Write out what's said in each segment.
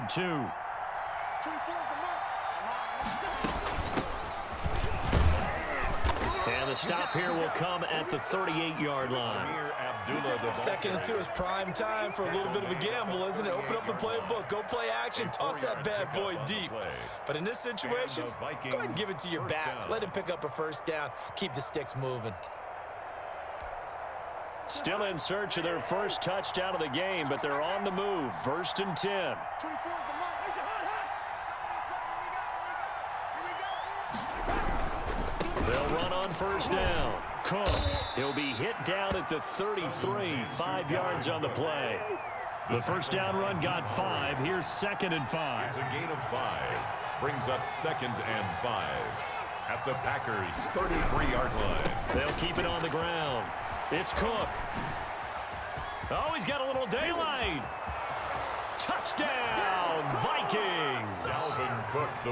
and 2. And the stop here will come at the 38-yard line. Second and 2 is prime time for a little bit of a gamble, isn't it? Open up the playbook, go play action, toss that bad boy deep. But in this situation, go ahead and give it to your back. Let him pick up a first down. Keep the sticks moving. Still in search of their first touchdown of the game, but they're on the move. 1st and 10. They'll run on first down. Cook. He'll be hit down at the 33. 5 yards on the play. The first down run got 5. Here's 2nd and 5. It's a gain of 5. Brings up 2nd and 5. At the Packers' 33-yard line. They'll keep it on the ground. It's Cook. Oh, he's got a little daylight. Touchdown, Vikings.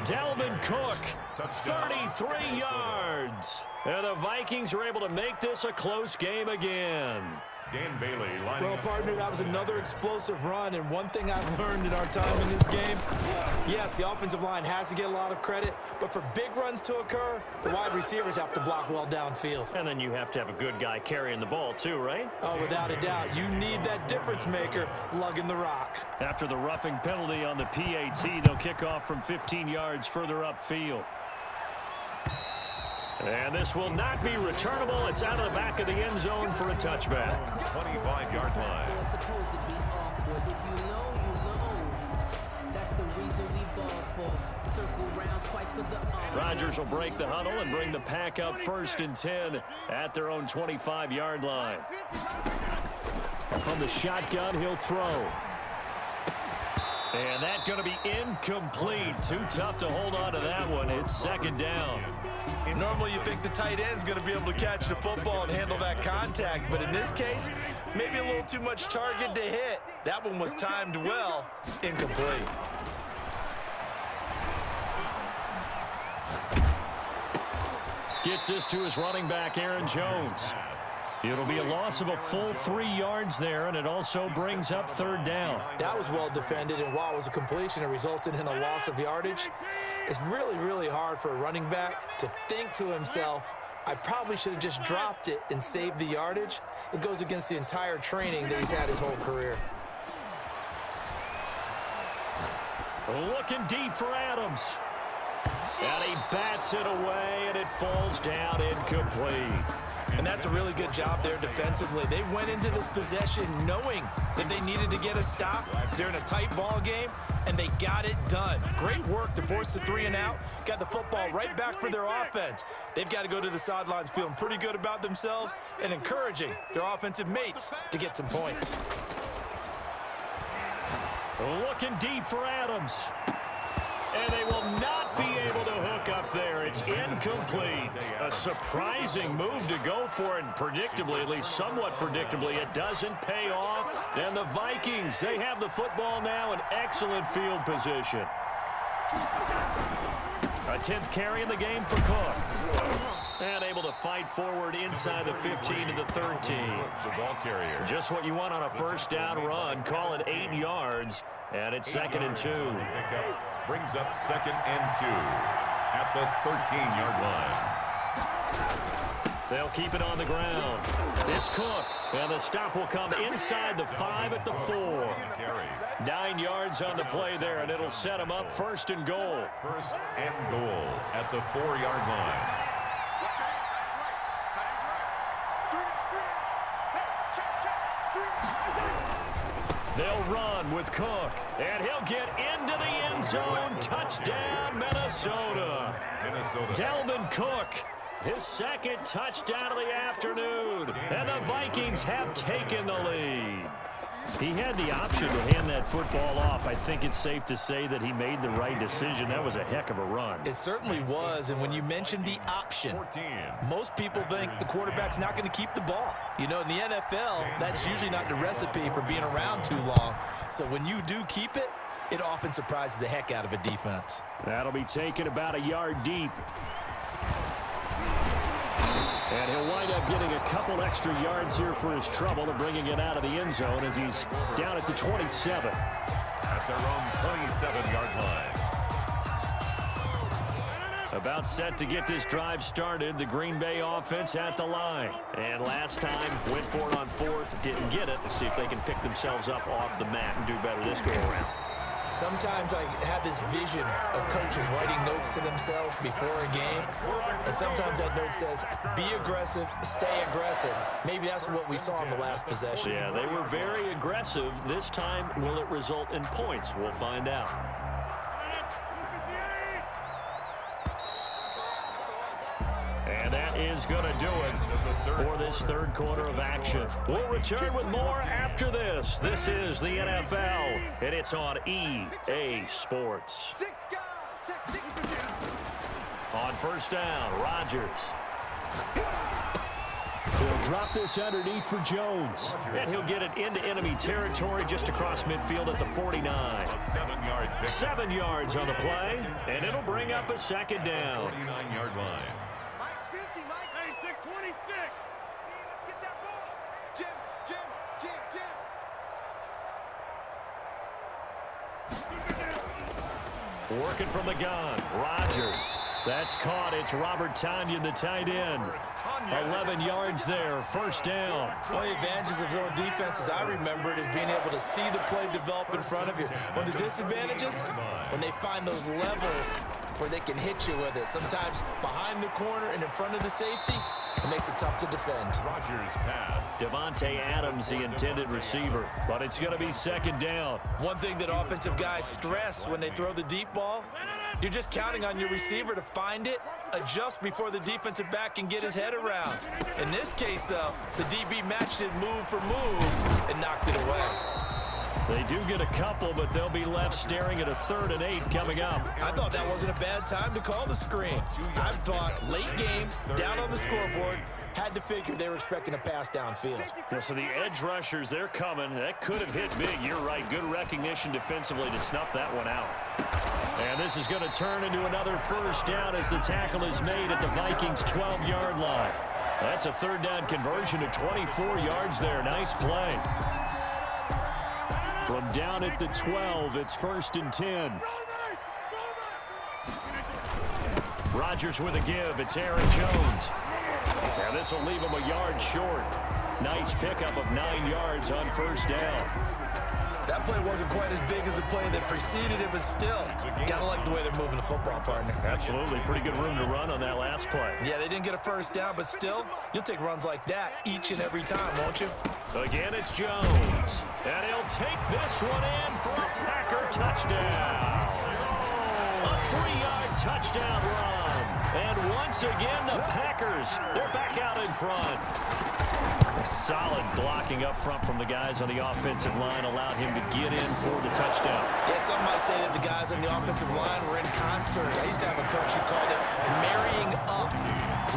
Dalvin Cook, 33 yards. And the Vikings are able to make this a close game again. Dan Bailey lining Well, partner, that was another explosive run, and one thing I've learned in our time in this game, yes, the offensive line has to get a lot of credit, but for big runs to occur, the wide receivers have to block well downfield. And then you have to have a good guy carrying the ball too, right? Oh, without a doubt. You need that difference maker lugging the rock. After the roughing penalty on the PAT, they'll kick off from 15 yards further upfield. And this will not be returnable. It's out of the back of the end zone for a touchback. 25-yard line. Rodgers will break the huddle and bring the pack up 1st and 10 at their own 25-yard line. From the shotgun, he'll throw. And that's going to be incomplete. Too tough to hold on to that one. It's 2nd down. Normally you think the tight end's going to be able to catch the football and handle that contact, but in this case, maybe a little too much target to hit. That one was timed well. Incomplete. Gets this to his running back, Aaron Jones. It'll be a loss of a full 3 yards there, and it also brings up 3rd down. That was well defended, and while it was a completion, it resulted in a loss of yardage. It's really, really hard for a running back to think to himself, I probably should have just dropped it and saved the yardage. It goes against the entire training that he's had his whole career. Looking deep for Adams. And he bats it away, and it falls down incomplete. And that's a really good job there defensively. They went into this possession knowing that they needed to get a stop. They're in a tight ball game, and they got it done. Great work to force the 3 and out. Got the football right back for their offense. They've got to go to the sidelines feeling pretty good about themselves and encouraging their offensive mates to get some points. Looking deep for Adams. And they will not be able to hook up there. It's incomplete. A surprising move to go for it, and predictably, at least somewhat predictably, it doesn't pay off. And the Vikings, they have the football now in excellent field position. A 10th carry in the game for Cook. And able to fight forward inside the 15 to the 13. The ball carrier. Just what you want on a first down run. Call it 8 yards. And it's 2nd and 2. Brings up 2nd and 2 at the 13-yard line. They'll keep it on the ground. It's Cook. And the stop will come inside the 5 at the 4. 9 yards on the play there, and it'll set them up 1st and goal. 1st and goal at the 4-yard line. They'll run with Cook, and he'll get into the end zone. Touchdown, Minnesota. Dalvin Cook, his 2nd touchdown of the afternoon, and the Vikings have taken the lead. He had the option to hand that football off. I think it's safe to say that he made the right decision. That was a heck of a run. It certainly was, and when you mentioned the option, most people think the quarterback's not going to keep the ball. You know, in the NFL, that's usually not the recipe for being around too long. So when you do keep it, it often surprises the heck out of a defense. That'll be taken about a yard deep. And he'll wind up getting a couple extra yards here for his trouble and bringing it out of the end zone as he's down at the 27. At their own About set to get this drive started. The Green Bay offense at the line. And last time, went for it on fourth, didn't get it. Let's see if they can pick themselves up off the mat and do better this go-around. Sometimes I have this vision of coaches writing notes to themselves before a game, and sometimes that note says, be aggressive, stay aggressive. Maybe that's what we saw in the last possession. Yeah, they were very aggressive. This time, will it result in points? We'll find out. And that is going to do it for this third quarter of action. We'll return with more after this. This is the NFL, and it's on EA Sports. On first down, Rodgers. He'll drop this underneath for Jones. And he'll get it into enemy territory just across midfield at the 49. 7 yards on the play, and it'll bring up a second down. 49-yard line. Working from the gun, Rodgers. That's caught. It's Robert Tonyan, the tight end. 11 yards there, first down. One of the advantages of zone defense, as I remember it, is being able to see the play develop in front of you. One of the disadvantages, when they find those levels where they can hit you with it. Sometimes behind the corner and in front of the safety, it makes it tough to defend. Rodgers pass. Devontae Adams, the intended receiver, but it's going to be second down. One thing that offensive guys stress when they throw the deep ball, you're just counting on your receiver to find it, adjust before the defensive back can get his head around. In this case, though, the DB matched it move for move and knocked it away. They do get a couple, but they'll be left staring at a 3rd and 8 coming up. I thought that wasn't a bad time to call the screen. I thought late game, down on the scoreboard, had to figure they were expecting a pass downfield. Yeah, so the edge rushers, they're coming. That could have hit big. You're right. Good recognition defensively to snuff that one out. And this is going to turn into another first down as the tackle is made at the Vikings' 12-yard line. That's a 3rd down conversion to 24 yards there. Nice play. From down at the 12, it's 1st and 10. Rodgers with a give. It's Aaron Jones. Now this will leave him a yard short. Nice pickup of 9 yards on first down. That play wasn't quite as big as the play that preceded it, but still, gotta like the way they're moving the football, partner. Absolutely. Pretty good room to run on that last play. Yeah, they didn't get a first down, but still, you'll take runs like that each and every time, won't you? Again, it's Jones. And he'll take this one in for a Packer touchdown. A 3-yard touchdown run. And once again, the Packers, they're back out in front. Solid blocking up front from the guys on the offensive line allowed him to get in for the touchdown. Yeah, some might say that the guys on the offensive line were in concert. I used to have a coach who called it marrying up,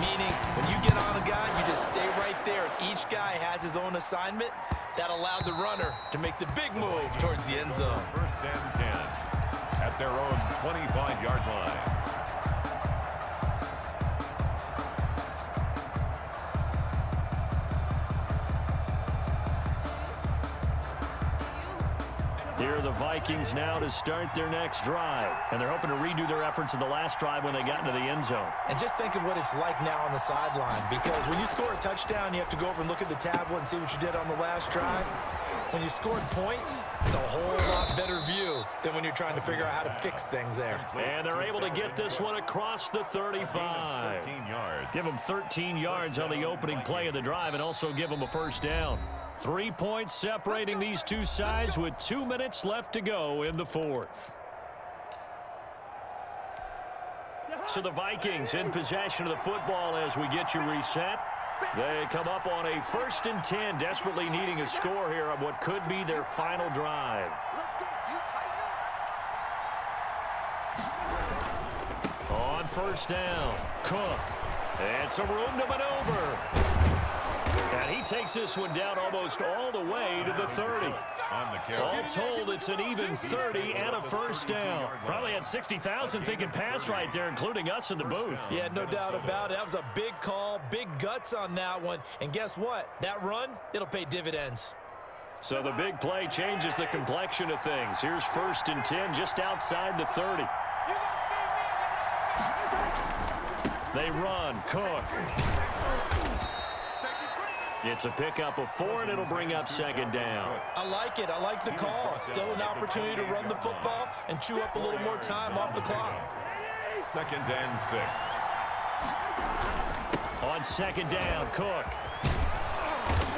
meaning when you get on a guy, you just stay right there, and each guy has his own assignment. That allowed the runner to make the big move towards the end zone. 1st and 10 at their own 25-yard line. Here are the Vikings now to start their next drive. And they're hoping to redo their efforts in the last drive when they got into the end zone. And just think of what it's like now on the sideline, because when you score a touchdown, you have to go over and look at the tablet and see what you did on the last drive. When you scored points, it's a whole lot better view than when you're trying to figure out how to fix things there. And they're able to get this one across the 35. 13 yards. Give them 13 yards on the opening play of the drive and also give them a first down. 3 points separating these two sides with 2 minutes left to go in the fourth. So the Vikings in possession of the football as we get you reset. They come up on a 1st and 10, desperately needing a score here on what could be their final drive. On first down, Cook. And some room to maneuver. And he takes this one down almost all the way to the 30. All told, it's an even 30 and a first down. Probably had 60,000 thinking pass right there, including us in the booth. Yeah, no doubt about it. That was a big call, big guts on that one. And guess what? That run, it'll pay dividends. So the big play changes the complexion of things. Here's 1st and 10 just outside the 30. They run. Cook. It's a pickup of 4, and it'll bring up second down. I like it. I like the call. Still an opportunity to run the football and chew up a little more time off the clock. 2nd and 6. On second down, Cook.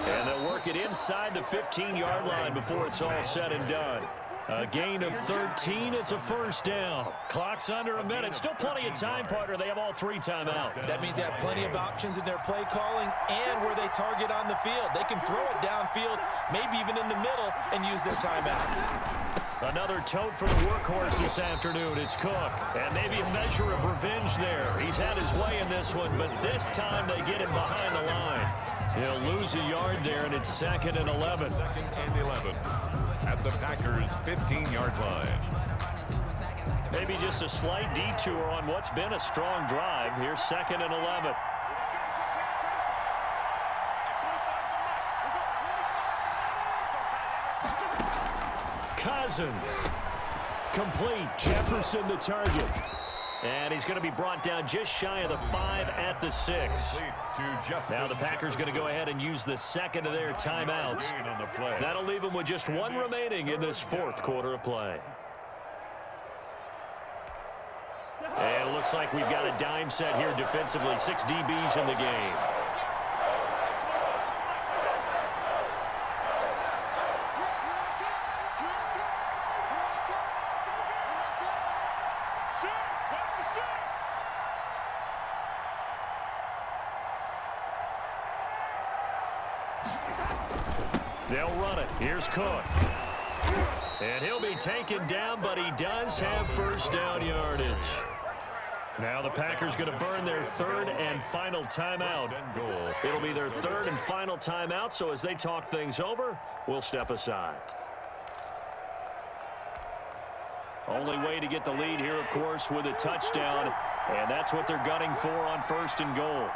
And they'll work it inside the 15-yard line before it's all said and done. A gain of 13. It's a first down. Clock's under a minute. Still plenty of time, partner. They have all 3 timeout. That means they have plenty of options in their play calling and where they target on the field. They can throw it downfield, maybe even in the middle, and use their timeouts. Another tote for the workhorse this afternoon. It's Cook. And maybe a measure of revenge there. He's had his way in this one, but this time they get him behind the line. He'll lose a yard there, and it's 2nd and 11. 2nd and 11 at the Packers' 15-yard line. Maybe just a slight detour on what's been a strong drive. Here's 2nd and 11. Cousins. Complete. Jefferson the target. And he's going to be brought down just shy of the 5 at the 6. Now the Packers going to go ahead and use the second of their timeouts. That'll leave them with just 1 remaining in this 4th quarter of play. And it looks like we've got a dime set here defensively. 6 DBs in the game. They'll run it. Here's Cook. And he'll be taken down, but he does have first down yardage. Now the Packers going to burn their 3rd and final timeout. It'll be their 3rd and final timeout, so as they talk things over, we'll step aside. Only way to get the lead here, of course, with a touchdown, and that's what they're gunning for on 1st and goal.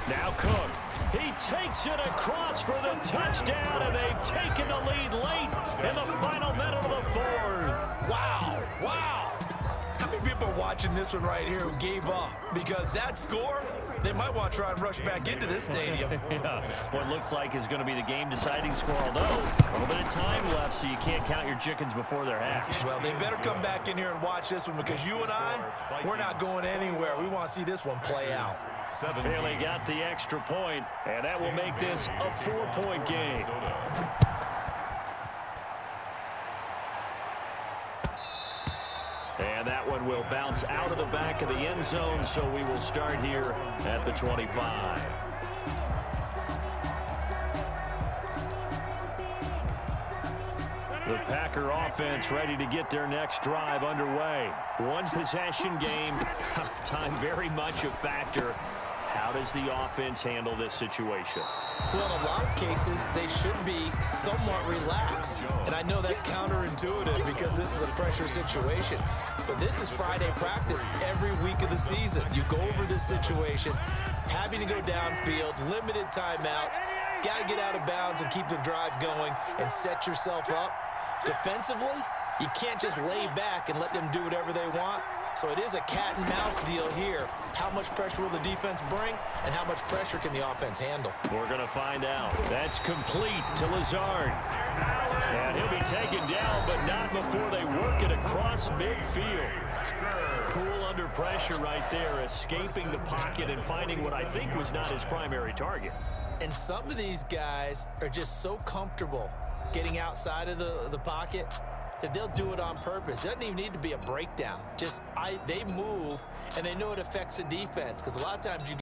Now Cook. He takes it across for the touchdown, and they've taken the lead late in the final minute of the 4th. Wow, wow. How many people are watching this one right here who gave up? Because that score, they might want to try and rush back into this stadium. Yeah, what looks like is going to be the game-deciding score, although a little bit of time left, so you can't count your chickens before they're hatched. Well, they better come back in here and watch this one, because you and I, we're not going anywhere. We want to see this one play out. Bailey got the extra point, and that will make this a 4-point game. And that one will bounce out of the back of the end zone, so we will start here at the 25. The Packer offense ready to get their next drive underway. 1 possession game, time very much a factor. How does the offense handle this situation? Well, in a lot of cases, they should be somewhat relaxed. And I know that's counterintuitive because this is a pressure situation. But this is Friday practice every week of the season. You go over this situation, having to go downfield, limited timeouts, got to get out of bounds and keep the drive going and set yourself up. Defensively, you can't just lay back and let them do whatever they want. So it is a cat and mouse deal here. How much pressure will the defense bring, and how much pressure can the offense handle? We're going to find out. That's complete to Lazard. And he'll be taken down, but not before they work it across midfield. Cool under pressure right there, escaping the pocket and finding what I think was not his primary target. And some of these guys are just so comfortable getting outside of the pocket that they'll do it on purpose. It doesn't even need to be a breakdown. Just they move, and they know it affects the defense, because a lot of times you